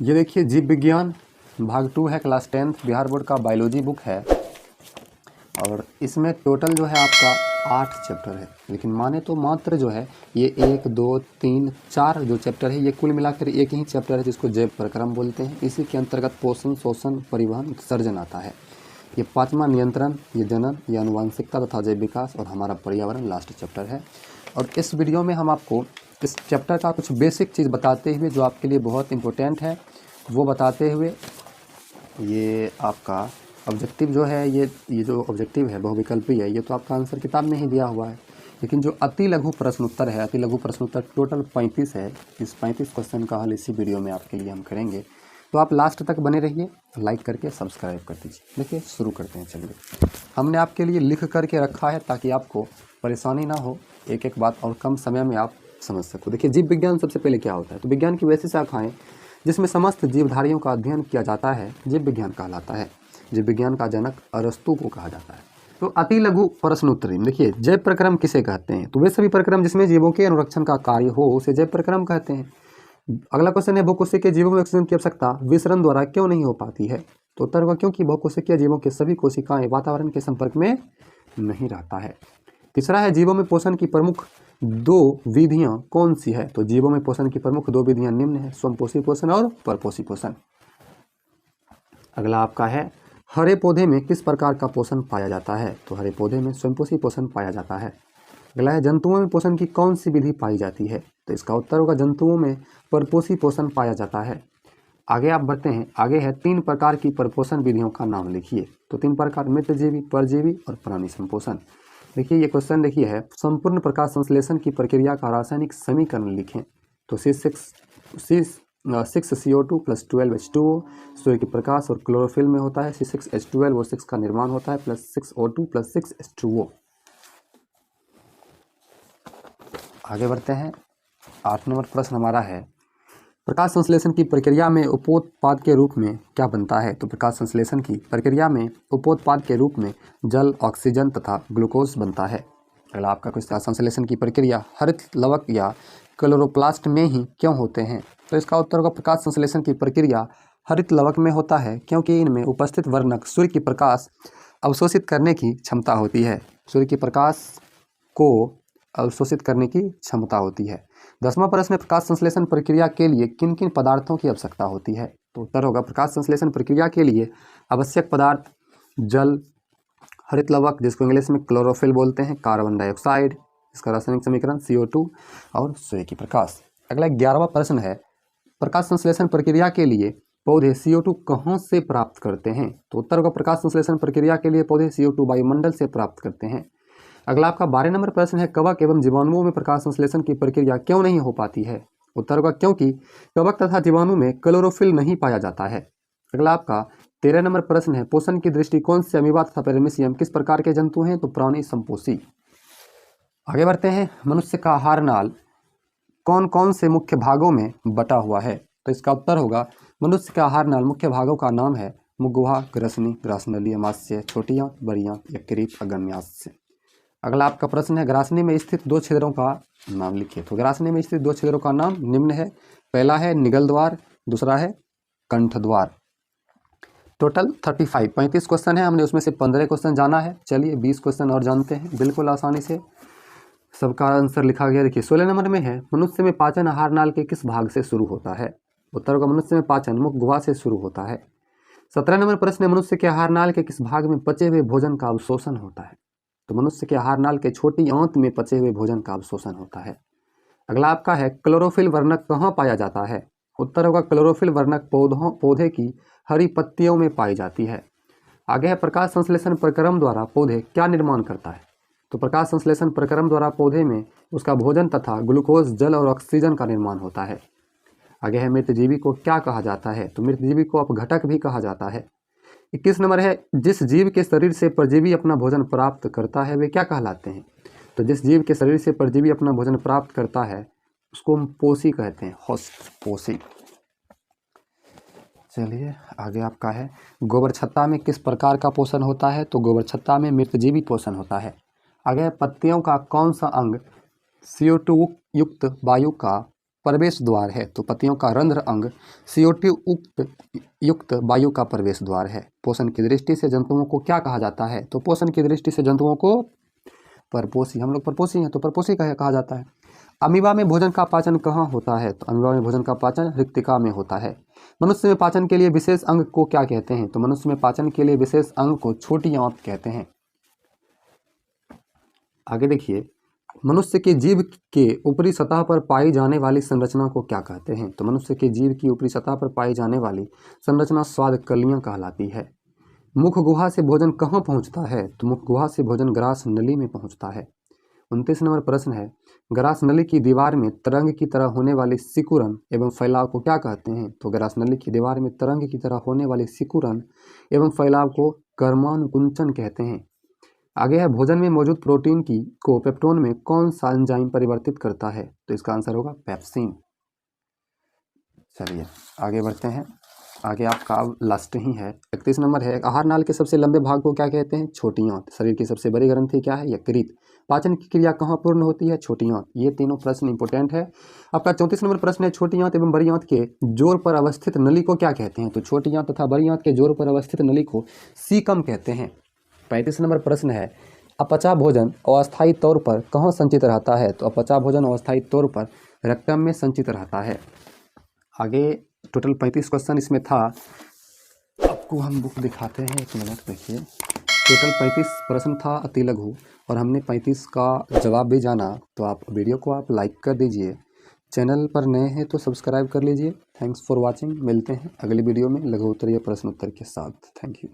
ये देखिए जीव विज्ञान भाग 2 है, क्लास 10th बिहार बोर्ड का बायोलॉजी बुक है। और इसमें टोटल जो है आपका 8 चैप्टर है, लेकिन माने तो मात्र जो है ये 1 2 3 4 जो चैप्टर है ये कुल मिलाकर एक ही चैप्टर है, जिसको जैव प्रक्रम बोलते हैं। इसी के अंतर्गत पोषण, शोषण, परिवहन, उत्सर्जन आता है। ये 5वां नियंत्रण, ये जनन, ये आनुवंशिकता तथा जैव विकास और हमारा पर्यावरण लास्ट चैप्टर है। और इस वीडियो में हम आपको इस चैप्टर का कुछ बेसिक चीज़ बताते हुए, जो आपके लिए बहुत इंपॉर्टेंट है वो बताते हुए, ये आपका ऑब्जेक्टिव जो है ये जो ऑब्जेक्टिव है बहुविकल्पी है, ये तो आपका आंसर किताब में ही दिया हुआ है। लेकिन जो अति लघु प्रश्न उत्तर है, अति लघु प्रश्न उत्तर टोटल 35 है। इस 35 क्वेश्चन का हल इसी वीडियो में आपके लिए हम करेंगे, तो आप लास्ट तक बने रहिए, लाइक करके सब्सक्राइब कर दीजिए। देखिए शुरू करते हैं। चलिए, हमने आपके लिए लिख करके रखा है ताकि आपको परेशानी ना हो, एक एक बात और कम समय में आप समझ सको। देखिए जीव विज्ञान सबसे पहले क्या होता है, तो विज्ञान की वैसी शाखाएं जिसमें समस्त जीवधारियों का अध्ययन किया जाता है जीव विज्ञान कहलाता है। जीव विज्ञान का जनक अरस्तु को कहा जाता है। तो अति लघु प्रश्न उत्तरी, देखिए जैव प्रक्रम किसे कहते हैं, तो वे सभी प्रक्रम जिसमें जीवों के अनुरक्षण का कार्य हो उसे जैव प्रक्रम कहते हैं। अगला क्वेश्चन है, बहुकोशिकीय जीवों में ऑक्सीजन की आवश्यकता विसरण द्वारा क्यों नहीं हो पाती है, तो उत्तर होगा क्योंकि बहुकोशिकीय जीवों के सभी कोशिकाएं वातावरण के संपर्क में नहीं रहता है। तीसरा है, जीवों में पोषण की प्रमुख 2 विधियां कौन सी है, तो जीवों में पोषण की प्रमुख 2 विधियां निम्न है, स्वयंपोषी पोषण और परपोषी पोषण। अगला आपका है, हरे पौधे में किस प्रकार का पोषण पाया जाता है, तो हरे पौधे में स्वयंपोषी पोषण पाया जाता है। अगला है, जंतुओं में पोषण की कौन सी विधि पाई जाती है, तो इसका उत्तर होगा जंतुओं में परपोषी पोषण पाया जाता है। आगे आप बढ़ते हैं, आगे है 3 प्रकार की परपोषण विधियों का नाम लिखिए, तो 3 प्रकार, मित्रजीवी, परजीवी और प्राणी संपोषण। देखिए ये क्वेश्चन देखिए है, संपूर्ण प्रकाश संश्लेषण की प्रक्रिया का रासायनिक समीकरण लिखें, तो C6CO2 + 12H2O सूर्य के प्रकाश और क्लोरोफिल में होता है, C6H12 और 6 का निर्माण होता है, प्लस 6O2 + 6H2O। आगे बढ़ते हैं, 8 नंबर प्रश्न हमारा है, प्रकाश संश्लेषण की प्रक्रिया में उपोत्पाद के रूप में क्या बनता है, तो प्रकाश संश्लेषण की प्रक्रिया में उपोत्पाद के रूप में जल, ऑक्सीजन तथा ग्लूकोज बनता है। अगला आपका क्वेश्चन, संश्लेषण की प्रक्रिया हरित लवक या क्लोरोप्लास्ट में ही क्यों होते हैं, तो इसका उत्तर होगा प्रकाश संश्लेषण की प्रक्रिया हरित लवक में होता है क्योंकि इनमें उपस्थित वर्णक सूर्य की प्रकाश अवशोषित करने की क्षमता होती है। सूर्य की प्रकाश को अवशोषित करने की क्षमता होती है। 10वां प्रश्न है, प्रकाश संश्लेषण प्रक्रिया के लिए किन किन पदार्थों की आवश्यकता होती है, तो उत्तर होगा प्रकाश संश्लेषण प्रक्रिया के लिए आवश्यक पदार्थ जल, हरित लवक जिसको इंग्लिश में क्लोरोफिल बोलते हैं, कार्बन डाइऑक्साइड इसका रासायनिक समीकरण CO2 और सूर्य की प्रकाश। अगला 11वां प्रश्न है, प्रकाश संश्लेषण प्रक्रिया के लिए पौधे CO2 कहाँ से प्राप्त करते हैं, तो उत्तर होगा प्रकाश संश्लेषण प्रक्रिया के लिए पौधे CO2 वायुमंडल से प्राप्त करते हैं। अगला आपका 12 नंबर प्रश्न है, कवक एवं जीवाणुओं में प्रकाश संश्लेषण की प्रक्रिया क्यों नहीं हो पाती है, उत्तर होगा क्योंकि कवक तथा जीवाणु में क्लोरोफिल नहीं पाया जाता है। अगला आपका 13 नंबर प्रश्न है, पोषण की दृष्टिकोण से अमीबा तथा पैरामीशियम किस प्रकार के जंतु हैं, तो प्राणी संपोषी। आगे बढ़ते हैं, मनुष्य का आहार नाल कौन कौन से मुख्य भागों में बटा हुआ है, तो इसका उत्तर होगा मनुष्य का आहार नाल मुख्य भागों का नाम है मुगुहा, ग्रसनी, ग्रासनली, अमाशय, छोटी आंत, बड़ी आंत, यकृत, अगम्याशय। अगला आपका प्रश्न है, ग्रासनी में स्थित 2 छिद्रों का नाम लिखिए, तो ग्रासनी में स्थित 2 छिद्रों का नाम निम्न है, पहला है निगल द्वार, दूसरा है कंठ द्वार। टोटल 35 क्वेश्चन है, हमने उसमें से 15 क्वेश्चन जाना है। चलिए 20 क्वेश्चन और जानते हैं, बिल्कुल आसानी से सबका आंसर लिखा गया। देखिए 16 नंबर में है, मनुष्य में पाचन आहार नाल के किस भाग से शुरू होता है, उत्तर होगा मनुष्य में पाचन मुख गुहा से शुरू होता है। 17 नंबर प्रश्न है, मनुष्य के आहार नाल के किस भाग में पचे हुए भोजन का अवशोषण होता है, तो मनुष्य के आहार नाल के छोटी आंत में पचे हुए भोजन का अवशोषण होता है। अगला आपका है, क्लोरोफिल वर्णक कहाँ पाया जाता है, उत्तर होगा क्लोरोफिल वर्णक पौधे की हरी पत्तियों में पाई जाती है। आगे है, प्रकाश संश्लेषण प्रक्रम द्वारा पौधे क्या निर्माण करता है, तो प्रकाश संश्लेषण प्रक्रम द्वारा पौधे में उसका भोजन तथा ग्लूकोज, जल और ऑक्सीजन का निर्माण होता है। आगे है, मृतजीवी को क्या कहा जाता है, तो मृतजीवी को अपघटक भी कहा जाता है। 21 नंबर है, जिस जीव के शरीर से परजीवी अपना भोजन प्राप्त करता है वे क्या कहलाते हैं, तो जिस जीव के शरीर से परजीवी अपना भोजन प्राप्त करता है उसको हम पोषी कहते हैं, होस्ट, पोषी। चलिए आगे आपका है, गोबर छत्ता में किस प्रकार का पोषण होता है, तो गोबर छत्ता में मृतजीवी पोषण होता है। आगे पत्तियों का कौन सा अंग CO2 युक्त वायु का प्रवेश द्वार है? तो पत्तियों का रंध्र अंग CO2 युक्त वायु का प्रवेश द्वार है। पोषण की दृष्टि से जंतुओं को क्या कहा जाता है? तो पोषण की दृष्टि से जंतुओं को परपोषी, हम लोग परपोषी हैं तो परपोषी कहा जाता है। अमीबा में भोजन का पाचन कहाँ होता है? तो अमीबा में भोजन का पाचन रिक्तिका में होता है। मनुष्य में पाचन के लिए विशेष अंग को क्या कहते हैं? तो मनुष्य में पाचन के लिए विशेष अंग को छोटी आंत कहते हैं। आगे देखिए, मनुष्य के जीभ के ऊपरी सतह पर पाई जाने वाली संरचना को क्या कहते हैं? तो मनुष्य के जीभ की ऊपरी सतह पर पाई जाने वाली संरचना स्वाद कलियां कहलाती है। मुख गुहा से भोजन कहाँ पहुंचता है? तो मुख गुहा से भोजन ग्रास नली में पहुंचता है। 29 नंबर प्रश्न है, ग्रास नली की दीवार में तरंग की तरह होने वाली सिकुड़न एवं फैलाव को क्या कहते हैं? तो ग्रास नली की दीवार में तरंग की तरह होने वाली सिकुड़न एवं फैलाव को कर्मानुकुंचन कहते हैं। आगे है, भोजन में मौजूद प्रोटीन को पेप्टोन में कौन सा एंजाइम परिवर्तित करता है? तो इसका आंसर होगा पेप्सिन। चलिए आगे बढ़ते हैं। आगे आपका लास्ट ही है, 31 नंबर है, आहार नाल के सबसे लंबे भाग को क्या कहते हैं? छोटी आंत। शरीर की सबसे बड़ी ग्रंथि क्या है? यकृत। पाचन की क्रिया कहाँ पूर्ण होती है? छोटी आंत। ये तीनों प्रश्न इंपोर्टेंट है। आपका 34 नंबर प्रश्न है, छोटी आंत एवं बड़ी आंत के जोड़ पर अवस्थित नली को क्या कहते हैं? तो छोटी आंत तथा बड़ी आंत के जोड़ पर अवस्थित नली को सीकम कहते हैं। 35 नंबर प्रश्न है, अपचा भोजन अस्थायी तौर पर कहाँ संचित रहता है? तो अपचा भोजन अस्थायी तौर पर रेक्टम में संचित रहता है। आगे टोटल 35 क्वेश्चन इसमें था। आपको हम बुक दिखाते हैं, एक मिनट देखिए। टोटल 35 प्रश्न था अति लघु, और हमने 35 का जवाब भी जाना। तो आप वीडियो को आप लाइक कर दीजिए, चैनल पर नए हैं तो सब्सक्राइब कर लीजिए। Thanks for watching. मिलते हैं अगली वीडियो में लघु उत्तरीय प्रश्न उत्तर के साथ। Thank you.